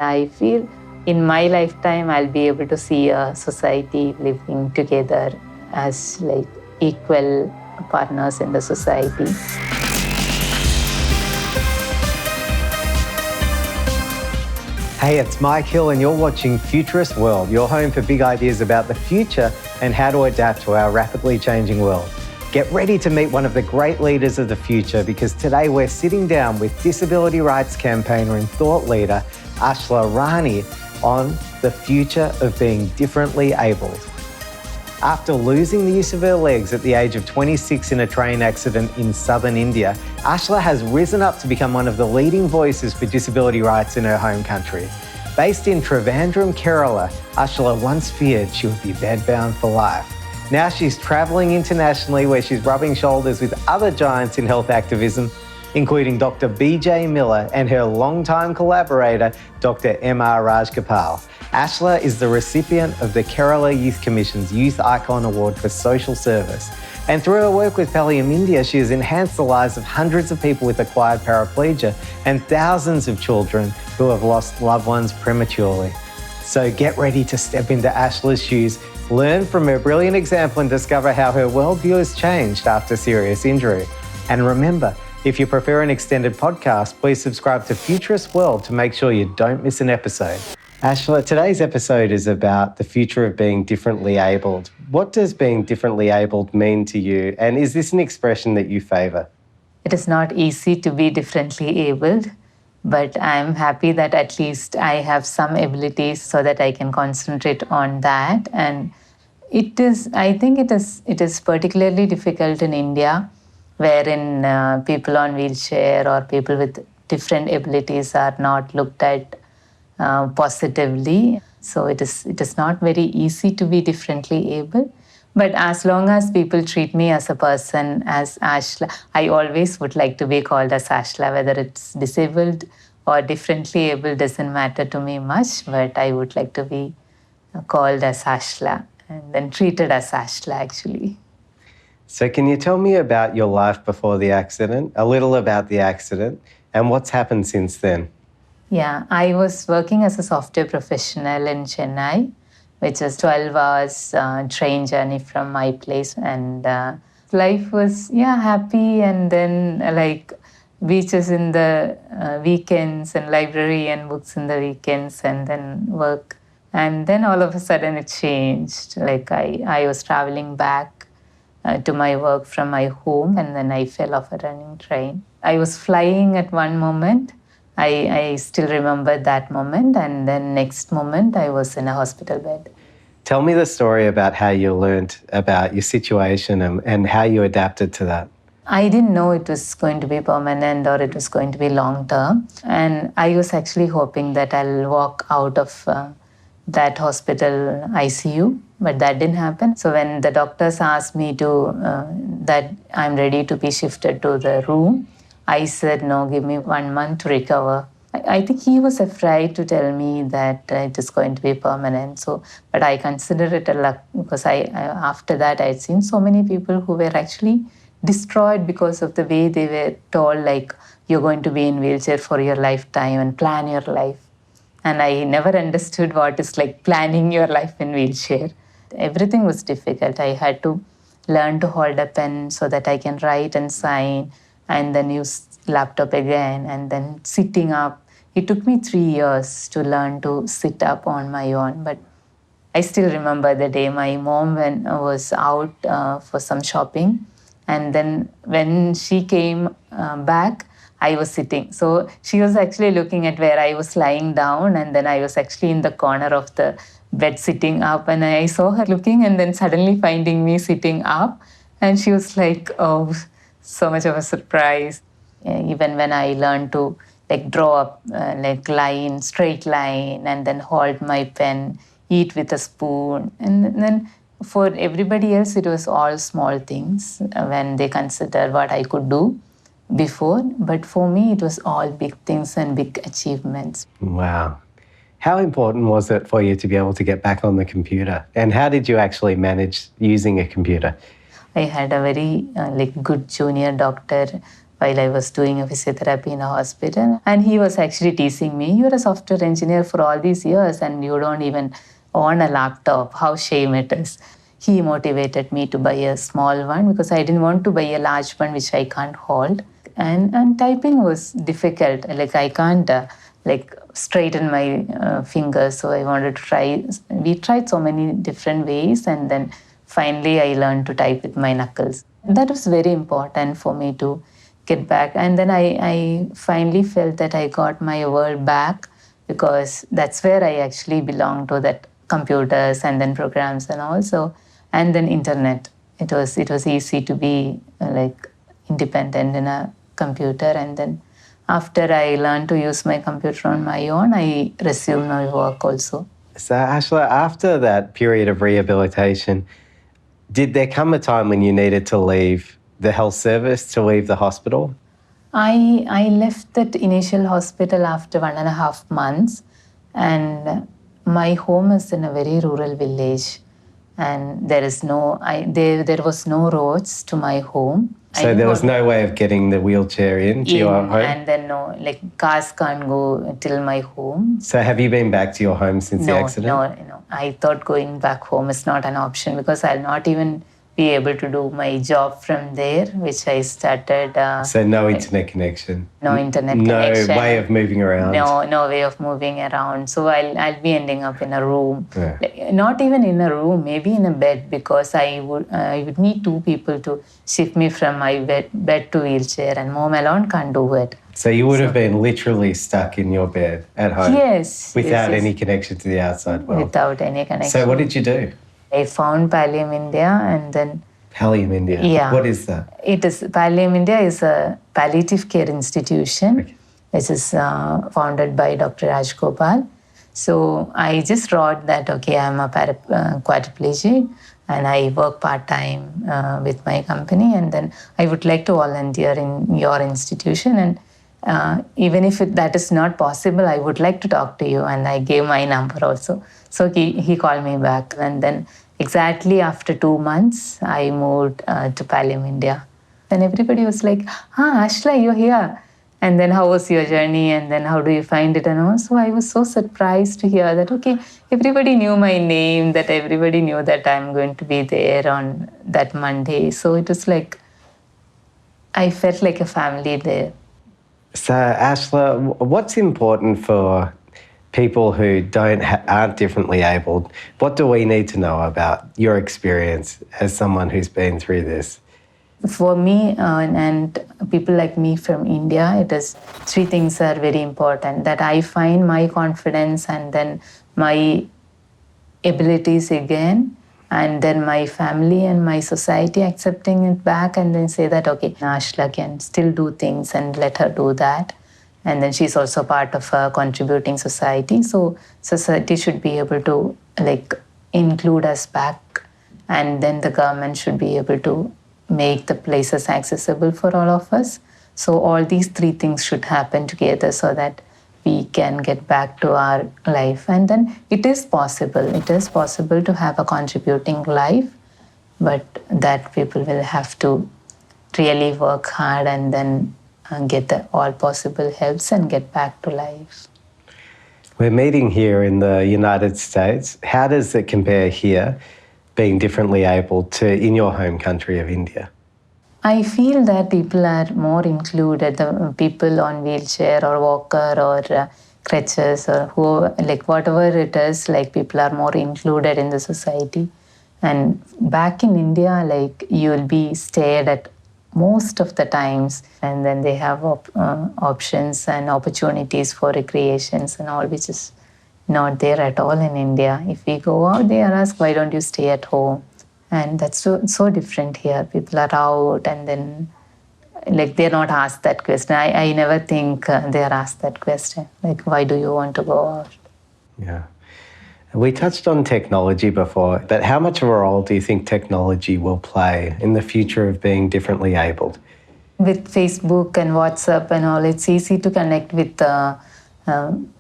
I feel in my lifetime, I'll be able to see a society living together as like equal partners in the society. Hey, it's Mike Hill and you're watching Futurists.world, your home for big ideas about the future and how to adapt to our rapidly changing world. Get ready to meet one of the great leaders of the future because today we're sitting down with disability rights campaigner and thought leader Ashla Rani on the future of being differently abled. After losing the use of her legs at the age of 26 in a train accident in southern India, Ashla has risen up to become one of the leading voices for disability rights in her home country. Based in Trivandrum, Kerala, Ashla once feared she would be bedbound for life. Now she's travelling internationally where she's rubbing shoulders with other giants in health activism, including Dr. BJ Miller and her longtime collaborator, Dr. MR Rajgopal. Ashla is the recipient of the Kerala Youth Commission's Youth Icon Award for Social Service. And through her work with Pallium India, she has enhanced the lives of hundreds of people with acquired paraplegia and thousands of children who have lost loved ones prematurely. So get ready to step into Ashla's shoes, learn from her brilliant example and discover how her worldview has changed after serious injury. And remember, if you prefer an extended podcast, please subscribe to Futurists.world to make sure you don't miss an episode. Ashla, today's episode is about the future of being differently abled. What does being differently abled mean to you? And is this an expression that you favour? It is not easy to be differently abled, but I'm happy that at least I have some abilities so that I can concentrate on that. And I think it is particularly difficult in India, wherein people on wheelchair or people with different abilities are not looked at positively. So it is not very easy to be differently able. But as long as people treat me as a person, as Ashla, I always would like to be called as Ashla, whether it's disabled or differently able doesn't matter to me much, but I would like to be called as Ashla and then treated as Ashla actually. So can you tell me about your life before the accident, a little about the accident, and what's happened since then? Yeah, I was working as a software professional in Chennai, which is 12 hours train journey from my place. And life was, happy. And then like beaches in the weekends and library and books in the weekends and then work. And then all of a sudden it changed. Like I was traveling back to my work from my home and then I fell off a running train. I was flying at one moment. I still remember that moment, and then next moment I was in a hospital bed. Tell me the story about how you learnt about your situation and how you adapted to that. I didn't know it was going to be permanent or it was going to be long term, and I was actually hoping that I'll walk out of that hospital ICU, but that didn't happen. So when the doctors asked me that I'm ready to be shifted to the room, I said, no, give me 1 month to recover. I think he was afraid to tell me that it is going to be permanent. But I consider it a luck because after that, I had seen so many people who were actually destroyed because of the way they were told, like, you're going to be in wheelchair for your lifetime and plan your life. And I never understood what is like planning your life in wheelchair. Everything was difficult. I had to learn to hold a pen so that I can write and sign, and then use laptop again, and then sitting up. It took me 3 years to learn to sit up on my own, but I still remember the day my mom was out for some shopping, and then when she came back, I was sitting. So she was actually looking at where I was lying down, and then I was actually in the corner of the bed sitting up, and I saw her looking and then suddenly finding me sitting up, and she was like, oh, so much of a surprise. Even when I learned to like draw up straight line, and then hold my pen, eat with a spoon. And then for everybody else, it was all small things when they consider what I could do before. But for me, it was all big things and big achievements. Wow. How important was it for you to be able to get back on the computer? And how did you actually manage using a computer? I had a very good junior doctor while I was doing a physiotherapy in a hospital. And he was actually teasing me, "You're a software engineer for all these years and you don't even own a laptop. How shame it is." He motivated me to buy a small one because I didn't want to buy a large one which I can't hold. And typing was difficult. Like I can't straighten my fingers. So I wanted to try. We tried so many different ways, and then finally I learned to type with my knuckles. That was very important for me to get back. And then I finally felt that I got my world back because that's where I actually belong to, that computers and then programs and also, and then internet. It was easy to be independent in a computer. And then after I learned to use my computer on my own, I resumed my work also. So, Ashla, after that period of rehabilitation, did there come a time when you needed to leave the health service, to leave the hospital? I left that initial hospital after 1.5 months, and my home is in a very rural village, and there was no roads to my home. So there was no way of getting the wheelchair into your home? And then no, cars can't go till my home. So have you been back to your home since the accident? No. I thought going back home is not an option because I'll not even be able to do my job from there, which I started. So no internet connection? No internet connection. No way of moving around? No way of moving around. So I'll be ending up in a room. Yeah. Not even in a room, maybe in a bed, because I would need two people to shift me from my bed to wheelchair, and mom alone can't do it. So you would have been literally stuck in your bed at home? Yes. Without any connection to the outside world? Without any connection. So what did you do? I found Pallium India, and then... Pallium India? Yeah. What is that? Pallium India is a palliative care institution, which is founded by Dr. Raj Gopal. So I just wrote that, okay, I'm a quadriplegic and I work part-time with my company, and then I would like to volunteer in your institution, and even if that is not possible, I would like to talk to you. And I gave my number also. So he called me back, and then exactly after 2 months, I moved to Pallium India. And everybody was like, Ashla, you're here. And then how was your journey? And then how do you find it? And also I was so surprised to hear that, okay, everybody knew my name, that everybody knew that I'm going to be there on that Monday. So it was like, I felt like a family there. So Ashla, what's important for people who aren't differently abled? What do we need to know about your experience as someone who's been through this? For me and people like me from India, it is 3 things are very important. That I find my confidence and then my abilities again, and then my family and my society accepting it back, and then say that, okay, Ashla can still do things, and let her do that. And then she's also part of a contributing society. So society should be able to include us back, and then the government should be able to make the places accessible for all of us. So all these 3 things should happen together so that we can get back to our life. And then it is possible. It is possible to have a contributing life, but that people will have to really work hard and then get all possible helps and get back to life. We're meeting here in the United States. How does it compare here, being differently able, to in your home country of India? I feel that people are more included, the people on wheelchair or walker or crutches or whatever it is, people are more included in the society. And back in India, you will be stared at most of the times, and then they have options and opportunities for recreations and all, which is not there at all in India. If we go out, they are asked, why don't you stay at home? And that's so different here. People are out, and then they're not asked that question. I never think they're asked that question, why do you want to go out? Yeah. We touched on technology before, but how much of a role do you think technology will play in the future of being differently abled? With Facebook and WhatsApp and all, it's easy to connect with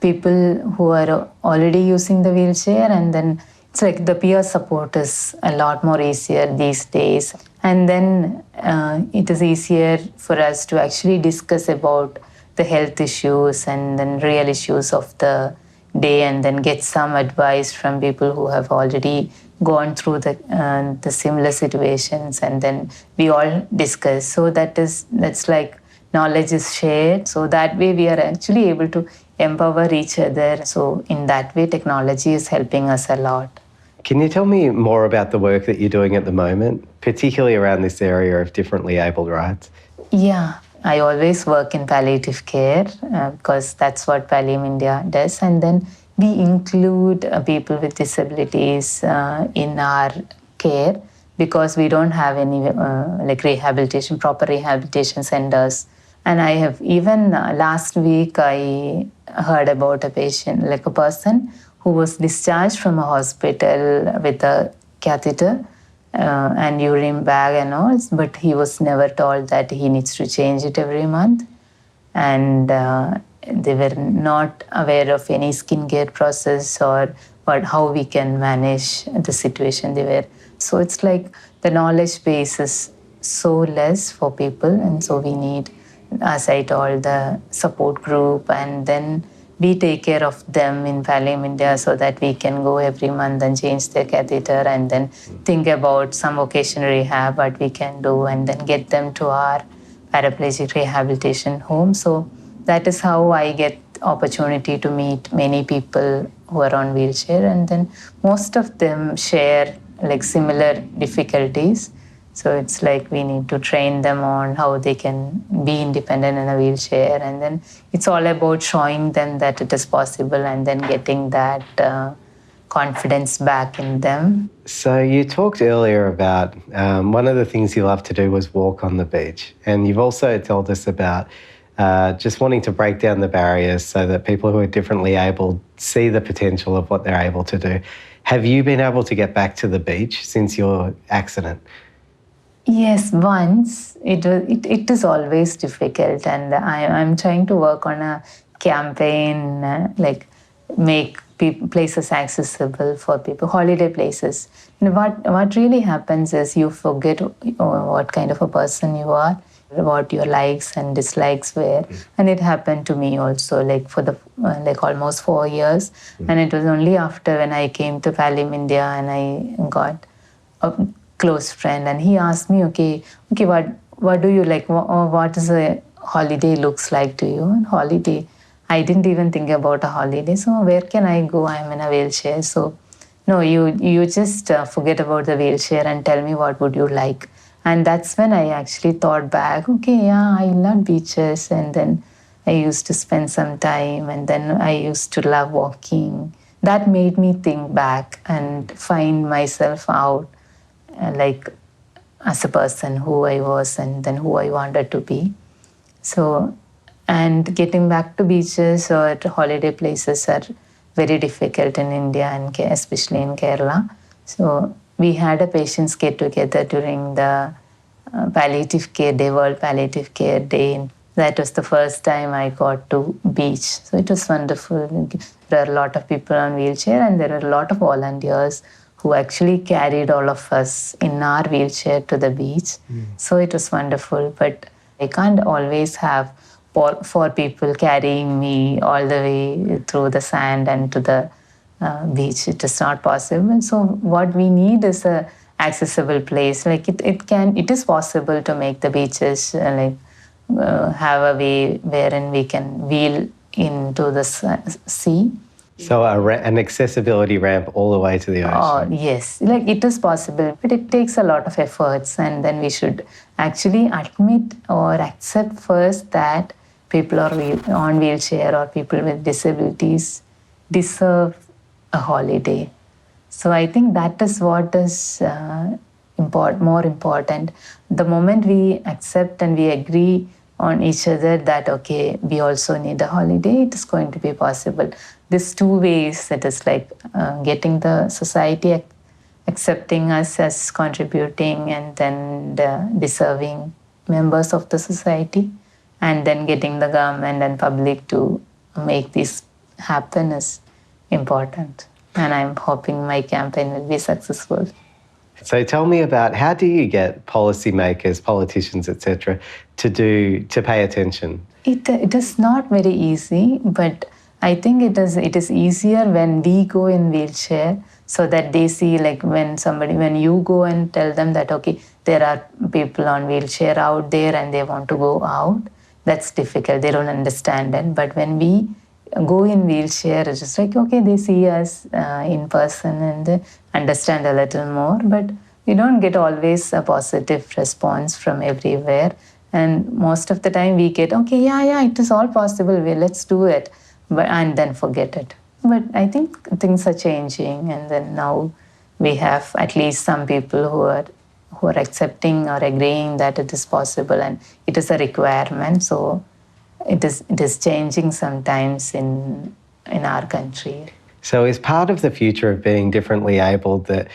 people who are already using the wheelchair, and then it's the peer support is a lot more easier these days. And then it is easier for us to actually discuss about the health issues and then real issues of the day, and then get some advice from people who have already gone through the similar situations, and then we all discuss. So that's like knowledge is shared. So that way we are actually able to empower each other. So in that way, technology is helping us a lot. Can you tell me more about the work that you're doing at the moment, particularly around this area of differently abled rights? Yeah, I always work in palliative care because that's what Pallium India does. And then we include people with disabilities in our care because we don't have any like rehabilitation, proper rehabilitation centers. And I have even last week I heard about a patient, like a person who was discharged from a hospital with a catheter and urine bag and all, but he was never told that he needs to change it every month. And they were not aware of any skincare process or how we can manage the situation they were. So it's like the knowledge base is so less for people, and so we need, as I told, the support group, and then we take care of them in Pallium India so that we can go every month and change their catheter, and then think about some occasional rehab what we can do, and then get them to our paraplegic rehabilitation home. So that is how I get opportunity to meet many people who are on wheelchair, and then most of them share like similar difficulties. So it's like we need to train them on how they can be independent in a wheelchair, and then it's all about showing them that it is possible, and then getting that confidence back in them. So you talked earlier about one of the things you love to do was walk on the beach, and you've also told us about just wanting to break down the barriers so that people who are differently able see the potential of what they're able to do. Have you been able to get back to the beach since your accident? Yes, once. It is always difficult, and I'm trying to work on a campaign like make places accessible for people, holiday places. And what really happens is you forget what kind of a person you are, what your likes and dislikes were, and it happened to me also. Like for the like almost 4 years, and it was only after when I came to Pallium India and I got a close friend, and he asked me, okay, what do you like? What is a holiday looks like to you? And holiday, I didn't even think about a holiday. So where can I go? I'm in a wheelchair. So no, you just forget about the wheelchair and tell me what would you like. And that's when I actually thought back. Okay, yeah, I love beaches, and then I used to spend some time, and then I used to love walking. That made me think back and find myself out like as a person who I was, and then who I wanted to be. So, and getting back to beaches or to holiday places are very difficult in India, and especially in Kerala. So we had a patients get together during the palliative care day, World Palliative Care Day. That was the first time I got to beach. So it was wonderful. There are a lot of people on wheelchair, and there are a lot of volunteers who actually carried all of us in our wheelchair to the beach. So it was wonderful. But I can't always have four people carrying me all the way through the sand and to the beach. It is not possible. So what we need is a accessible place. Like it is possible to make the beaches have a way wherein we can wheel into the sea. So an accessibility ramp all the way to the ocean. Oh, yes, like it is possible, but it takes a lot of efforts, and then we should actually admit or accept first that people are on wheelchair or people with disabilities deserve a holiday. So I think that is what is more important. The moment we accept and we agree on each other that, okay, we also need a holiday, it is going to be possible. These two ways, that is like getting the society accepting us as contributing and then deserving members of the society, and then getting the government and public to make this happen is important. And I'm hoping my campaign will be successful. So tell me about, how do you get policymakers, politicians, etc., to pay attention? It is not very easy, but I think it is easier when we go in wheelchair, so that they see, like when you go and tell them that okay, there are people on wheelchair out there and they want to go out. That's difficult. They don't understand it. But when we go in wheelchair, it's just like okay, they see us in person and they understand a little more. But we don't get always a positive response from everywhere. And most of the time we get okay, yeah, it is all possible, let's do it, and then forget it. But I think things are changing, and then now we have at least some people who are accepting or agreeing that it is possible and it is a requirement. So it is changing sometimes in our country. So is part of the future of being differently abled that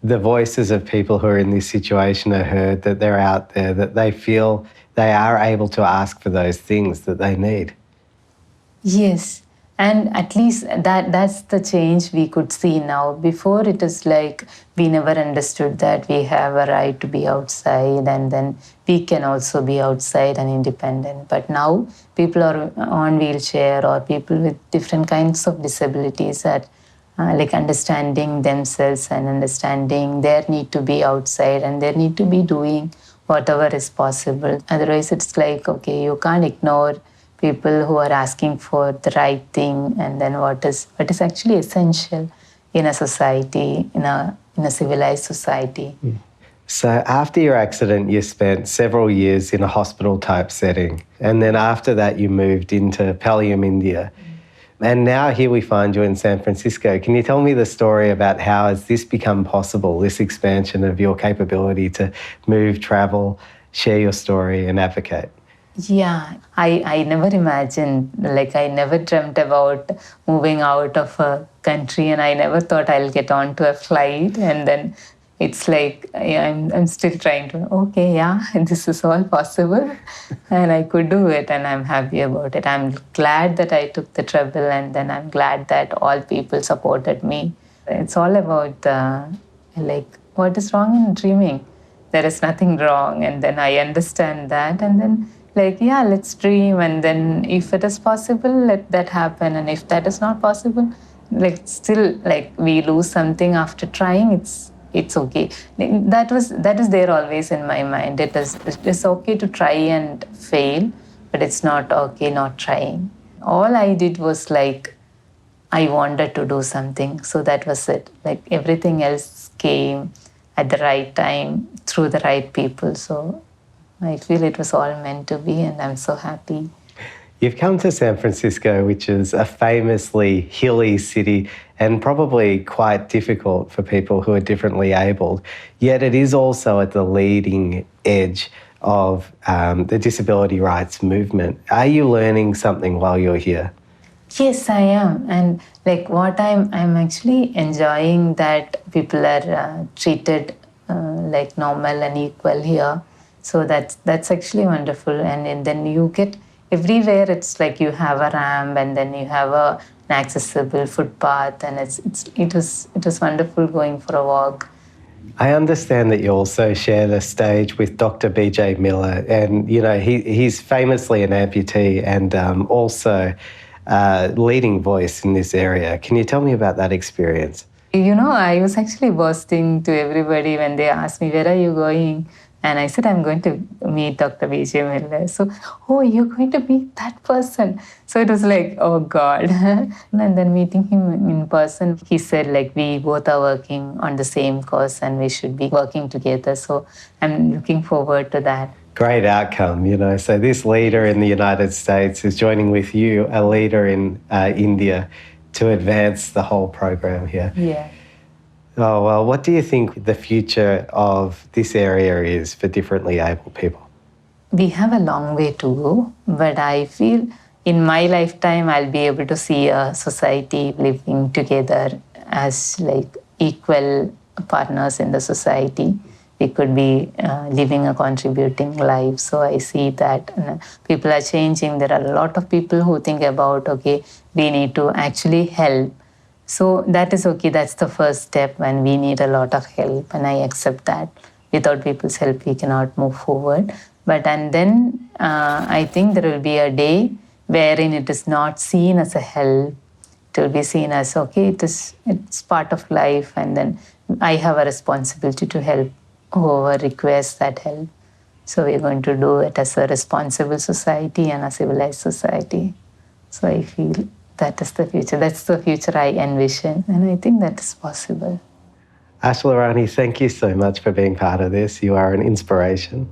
the voices of people who are in this situation are heard, that they're out there, that they feel they are able to ask for those things that they need? Yes, and at least that's the change we could see now. Before it is like we never understood that we have a right to be outside, and then we can also be outside and independent. But now people are on wheelchair, or people with different kinds of disabilities are like understanding themselves and understanding their need to be outside and their need to be doing whatever is possible. Otherwise, it's like, okay, you can't ignore people who are asking for the right thing, and then what is actually essential in a society, in a civilized society. So after your accident, you spent several years in a hospital type setting, and then after that you moved into Pallium, India. And now here we find you in San Francisco. Can you tell me the story about how has this become possible, this expansion of your capability to move, travel, share your story and advocate? Yeah, I never imagined, like I never dreamt about moving out of a country, and I never thought I'll get onto a flight, and then it's like I'm still trying to, okay, yeah, this is all possible and I could do it, and I'm happy about it. I'm glad that I took the trouble, and then I'm glad that all people supported me. It's all about like what is wrong in dreaming. There is nothing wrong, and then I understand that, and then like, yeah, let's dream, and then if it is possible, let that happen, and if that is not possible, like still, like we lose something after trying, it's okay. That is there always in my mind. It's okay to try and fail, but it's not okay not trying. All I did was like I wanted to do something, so that was it. Like everything else came at the right time through the right people. So I feel it was all meant to be, and I'm so happy. You've come to San Francisco, which is a famously hilly city and probably quite difficult for people who are differently abled, yet it is also at the leading edge of the disability rights movement. Are you learning something while you're here? Yes, I am. And like what I'm actually enjoying that people are treated like normal and equal here. So that's actually wonderful. And then you get everywhere, it's like you have a ramp, and then you have an accessible footpath, and it was wonderful going for a walk. I understand that you also share the stage with Dr. BJ Miller, and you know he's famously an amputee and also a leading voice in this area. Can you tell me about that experience? You know, I was actually boasting to everybody when they asked me, where are you going? And I said, I'm going to meet Dr. BJ Miller. So, oh, you're going to meet that person. So it was like, oh God. And then meeting him in person, he said like, we both are working on the same cause and we should be working together. So I'm looking forward to that. Great outcome, you know. So this leader in the United States is joining with you, a leader in India, to advance the whole program here. Yeah. Oh, well, what do you think the future of this area is for differently abled people? We have a long way to go, but I feel in my lifetime I'll be able to see a society living together as like equal partners in the society. We could be living a contributing life. So I see that people are changing. There are a lot of people who think about, okay, we need to actually help. So that is okay. That's the first step when we need a lot of help, and I accept that. Without people's help, we cannot move forward. And then I think there will be a day wherein it is not seen as a help. It will be seen as, okay, it's part of life, and then I have a responsibility to help whoever requests that help. So we're going to do it as a responsible society and a civilized society. So I feel that is the future. That's the future I envision, and I think that is possible. Ashla Rani, thank you so much for being part of this. You are an inspiration.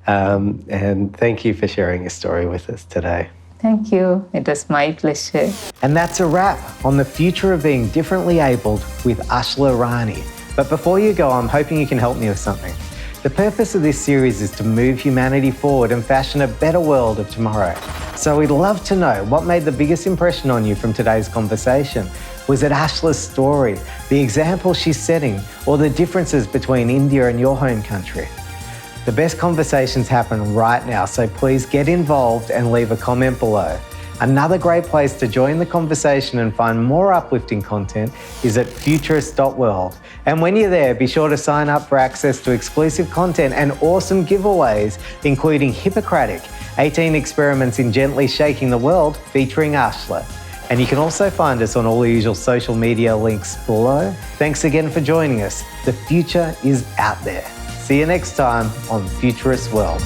And thank you for sharing your story with us today. Thank you. It was my pleasure. And that's a wrap on the future of being differently abled with Ashla Rani. But before you go, I'm hoping you can help me with something. The purpose of this series is to move humanity forward and fashion a better world of tomorrow. So we'd love to know what made the biggest impression on you from today's conversation. Was it Ashla's story, the example she's setting, or the differences between India and your home country? The best conversations happen right now, so please get involved and leave a comment below. Another great place to join the conversation and find more uplifting content is at Futurists.world. And when you're there, be sure to sign up for access to exclusive content and awesome giveaways, including Hippocratic, 18 experiments in gently shaking the world, featuring Ashla. And you can also find us on all the usual social media links below. Thanks again for joining us. The future is out there. See you next time on Futurists World.